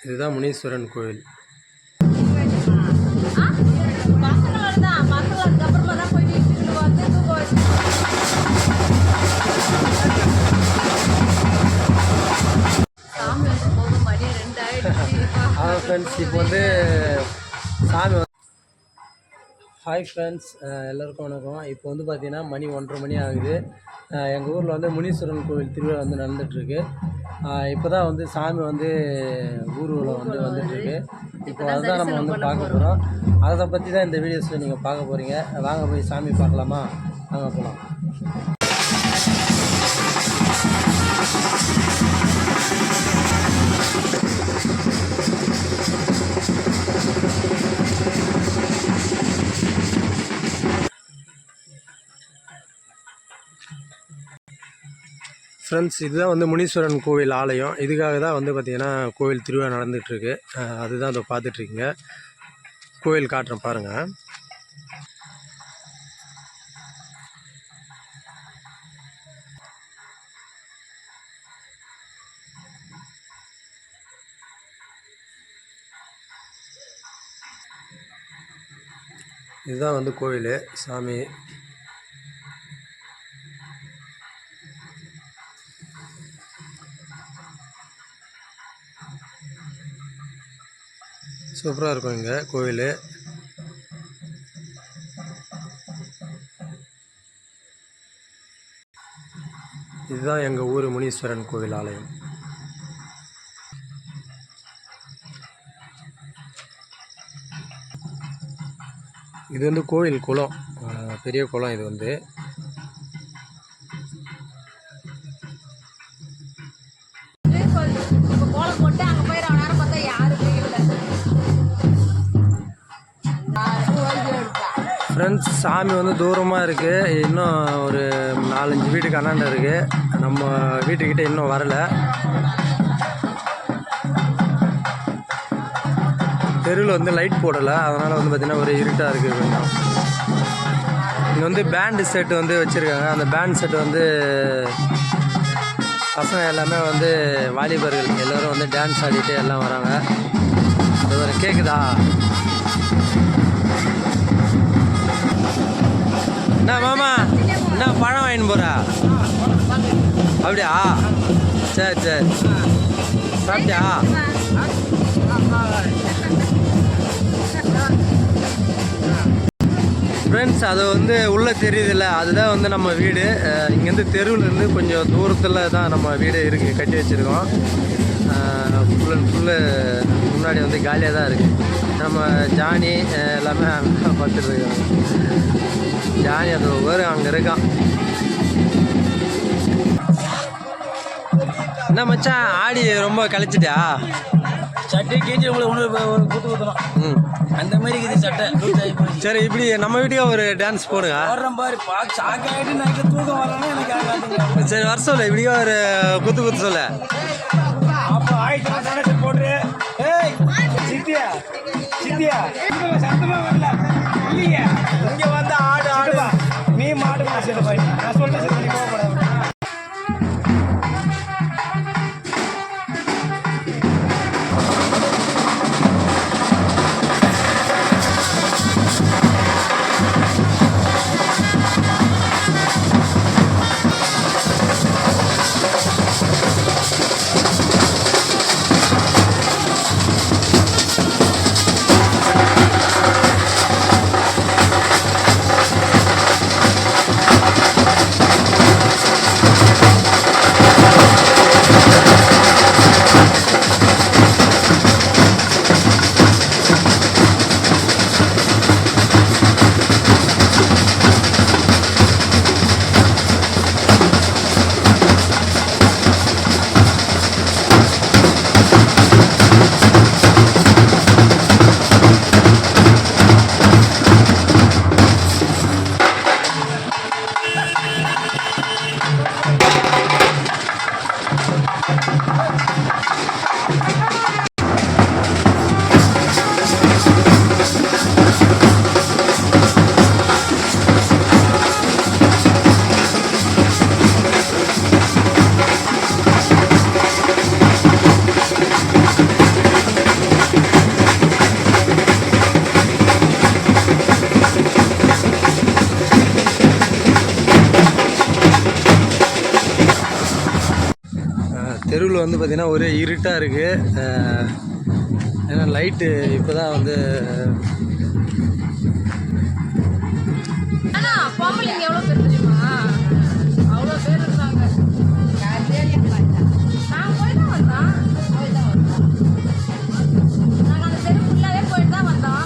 இதுதான் முனீஸ்வரன் கோவில். ஃப்ரெண்ட்ஸ் இப்போ வந்து சாமி ஹாய் ஃப்ரெண்ட்ஸ், எல்லாருக்கும் வணக்கம். இப்போ வந்து பார்த்திங்கன்னா மணி 1:30 மணி ஆகுது. எங்கள் ஊரில் வந்து முனீஸ்வரன் கோவில் திருவிழா வந்து நடந்துகிட்ருக்கு. இப்போ தான் வந்து சாமி வந்து ஊர்வலம் வந்து வந்துட்டுருக்கு. இப்போ அதுதான் நம்ம வந்து பார்க்க போகிறோம். அதை பற்றி தான் இந்த வீடியோஸில் நீங்கள் பார்க்க போகிறீங்க. வாங்க போய் சாமி பார்க்கலாமா? வாங்க போகலாம். ஃப்ரெண்ட்ஸ், இதுதான் வந்து முனீஸ்வரன் கோவில் ஆலயம். இதுக்காக தான் வந்து பார்த்திங்கன்னா கோவில் திருவிழா நடந்துகிட்ருக்கு. அதுதான் அதை பார்த்துட்ருக்கீங்க. கோவில் காட்டுறேன் பாருங்கள். இதுதான் வந்து கோவில் சாமி. சூப்பராக இருக்கும் இங்கே கோவில். இதுதான் எங்கள் ஊர் முனீஸ்வரன் கோவில் ஆலயம். இது வந்து கோவில் குளம், பெரிய குளம். இது வந்து ஃப்ரெண்ட்ஸ், சாமி வந்து தூரமாக இருக்குது. இன்னும் ஒரு 4-5 வீட்டுக்கு அண்ணாண்ட இருக்குது. நம்ம வீட்டுக்கிட்ட இன்னும் வரலை. தெருவில் வந்து லைட் போடலை, அதனால் வந்து பார்த்திங்கன்னா ஒரு இருட்டாக இருக்குது கொஞ்சம். இங்கே வந்து பேண்டு செட்டு வந்து வச்சுருக்காங்க. அந்த பேண்ட் செட்டு வந்து பசங்க எல்லாமே வந்து வாலிபர்கள் எல்லோரும் வந்து டான்ஸ் ஆடிட்டு எல்லாம் வராங்க. அது ஒரு கேட்குதா? என்ன மாமா, என்ன பழம் வாங்கின்னு போகிறா? அப்படியா? சரி சரி. சாப்பிட்டியா? ஃப்ரெண்ட்ஸ், அது வந்து உள்ளே தெரியுதில்ல, அதுதான் வந்து நம்ம வீடு. இங்கேருந்து தெருவிலேருந்து கொஞ்சம் தூரத்தில் தான் நம்ம வீடு இருக்குது, கட்டி வச்சுருக்கோம். ஃபுல் அண்ட் ஃபுல்லு முன்னாடி வந்து காலியாக தான் இருக்குது. நம்ம ஜானி எல்லாமே பார்த்துட்ருக்கோம். ஜானி அது ஒவ்வொரு அங்கே இருக்கான். என்ன மச்சான், ஆடி ரொம்ப கழிச்சிட்டியா? சட்டை கேஜி உங்களுக்கு குத்து குத்துறோம். அந்த மாதிரி இது சட்டை. சரி, இப்படி நம்ம வீட்டுக்கு ஒரு டான்ஸ் போடுங்க. பாரு சாக்காயிட்டு நைட்டில் தூக்கம் வரலன்னா எனக்கு ஆகாதுங்க. சரி, வர சொல்ல, இப்படியே ஒரு குத்து குத்து சொல்ல. அப்போ ஆயிடுச்சு போட்டு. ஏய் சித்தியா சித்தியா சத்தமாக வரல இல்லைங்க. இங்கே வந்து ஆடு ஆடுவா, நீ மாடு மாசு பாய். நான் சொல்லிட்டு சரி போகக்கூடாது. தெருவில் வந்து பார்த்திங்கன்னா ஒரே இருட்டாக இருக்குது. ஏன்னா லைட்டு இப்போ தான் வந்து பொம்பளைங்க எவ்வளோ பேர் தெரியுமா? அவ்வளோ பேர் இருந்தாங்க. நான் போய் தான் வந்தோம். நாங்கள் அந்த தெரு ஃபுல்லாகவே போயிட்டு தான் வந்தோம்.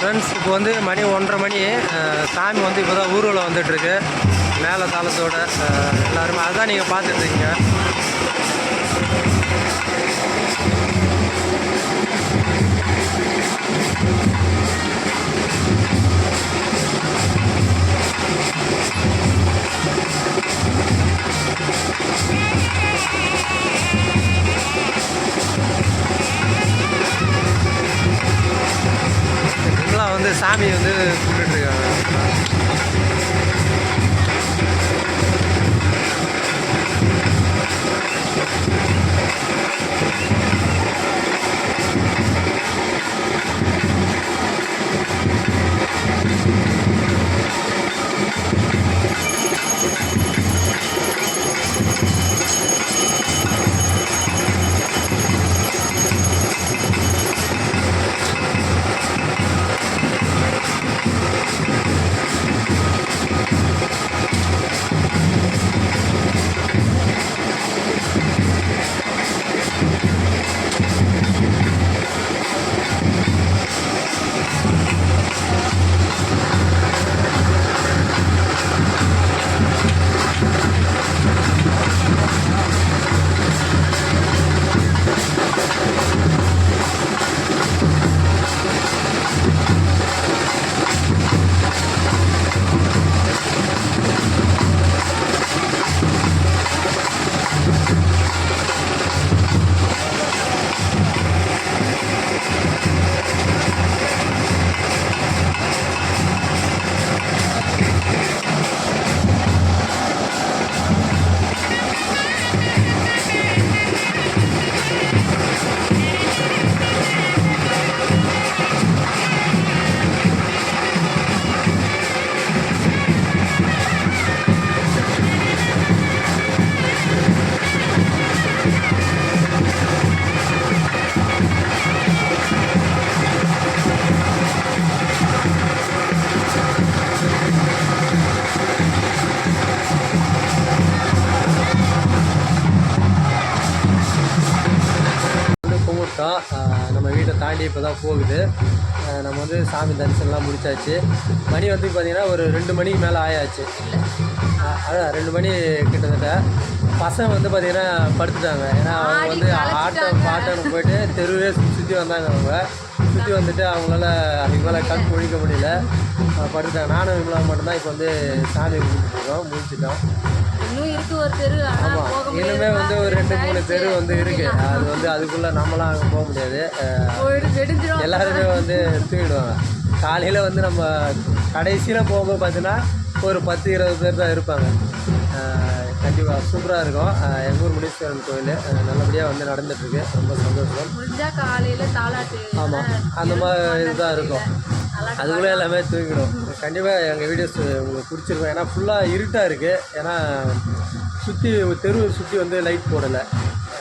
ஃப்ரெண்ட்ஸ் இப்போ வந்து மணி 1:30 மணி. சாமி வந்து இப்போ தான் ஊர்வலம் வந்துட்டுருக்கு மேலே தாளத்தோட. எல்லாருமே அதுதான் நீங்கள் பார்த்துட்ருக்கீங்க. இதெல்லாம் வந்து சாமி வந்து கும்பிட்டுருக்காங்க. நம்ம வீட்டை தாண்டி இப்போ தான் போகுது. நம்ம வந்து சாமி தரிசனம்லாம் முடிச்சாச்சு. மணி வந்து பார்த்திங்கன்னா ஒரு 2 மணிக்கு மேலே ஆயாச்சு. அதான் 2 மணி கிட்டத்தட்ட. பசங்க வந்து பார்த்திங்கன்னா படுத்துட்டாங்க. ஏன்னா அவங்க வந்து பாட்டன்னு போயிட்டு தெருவே சுற்றி வந்தாங்க. அவங்க சுற்றி வந்துட்டு அவங்களால அதுக்கு மேலே கண் முழிக்க முடியல, படுத்துட்டாங்க. நானும் இவ்வளோ மட்டும்தான் இப்போ வந்து சாமி கும்பிட்டுருக்கோம், முடிச்சிட்டோம். இன்னும் இருக்கு ஒரு தெரு. ஆமாம், இனிமே வந்து ஒரு 2-3 தெரு வந்து இருக்குது. அது வந்து அதுக்குள்ளே நம்மளாம் அங்கே போக முடியாது. எல்லாருமே வந்து தூங்கிடுவாங்க. காலையில் வந்து நம்ம கடைசியில் போகும்போது பார்த்தீங்கன்னா ஒரு 10-20 பேர் தான் இருப்பாங்க. கண்டிப்பாக சூப்பராக இருக்கும். எங்கள் ஊர் முனீஸ்வரன் கோயில் நல்லபடியாக வந்து நடந்துகிட்ருக்கு. ரொம்ப சந்தோஷம். முடிஞ்சால் காலையில் தாலாட்டு. ஆமாம், அந்த மாதிரி இதுதான் இருக்கும். அதுக்குள்ளே எல்லாமே தூங்கிடும். கண்டிப்பாக எங்கள் வீடியோஸ் உங்களுக்கு பிடிச்சிருக்கும். ஏன்னா ஃபுல்லாக இருட்டாக இருக்குது. ஏன்னா சுற்றி தெருவை சுற்றி வந்து லைட் போடலை.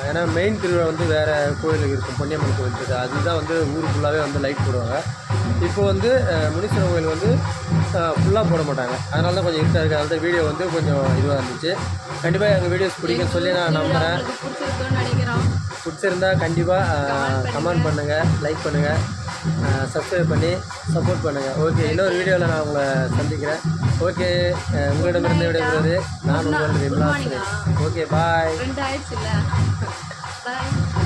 ஏன்னா மெயின் திருவிழா வந்து வேறு கோயிலுக்கு இருக்கும், பொன்னியம்மன் கோயில் இருக்குது. அதுதான் வந்து ஊர் ஃபுல்லாகவே வந்து லைட் போடுவாங்க. இப்போ வந்து முனீஸ்வரன் கோயில் வந்து ஃபுல்லாக போட மாட்டாங்க. அதனால தான் கொஞ்சம் இருட்டாக இருக்குது. அதனால வீடியோ வந்து கொஞ்சம் இதுவாக இருந்துச்சு. கண்டிப்பாக எங்கள் வீடியோஸ் பிடிக்குன்னு சொல்லி நான் நம்புகிறேன். பிடிச்சிருந்தா கண்டிப்பாக கமெண்ட் பண்ணுங்கள், லைக் பண்ணுங்கள், சப்ஸ்கிரைப் பண்ணி சப்போர்ட் பண்ணுங்கள். ஓகே, இன்னொரு வீடியோவில் நான் உங்களை சந்திக்கிறேன். ஓகே, உங்களிடமிருந்து விடைபெறுவது நான் உங்கள் விமலா. ஓகே, பாய். ஆயிடுச்சுல்ல பாய்.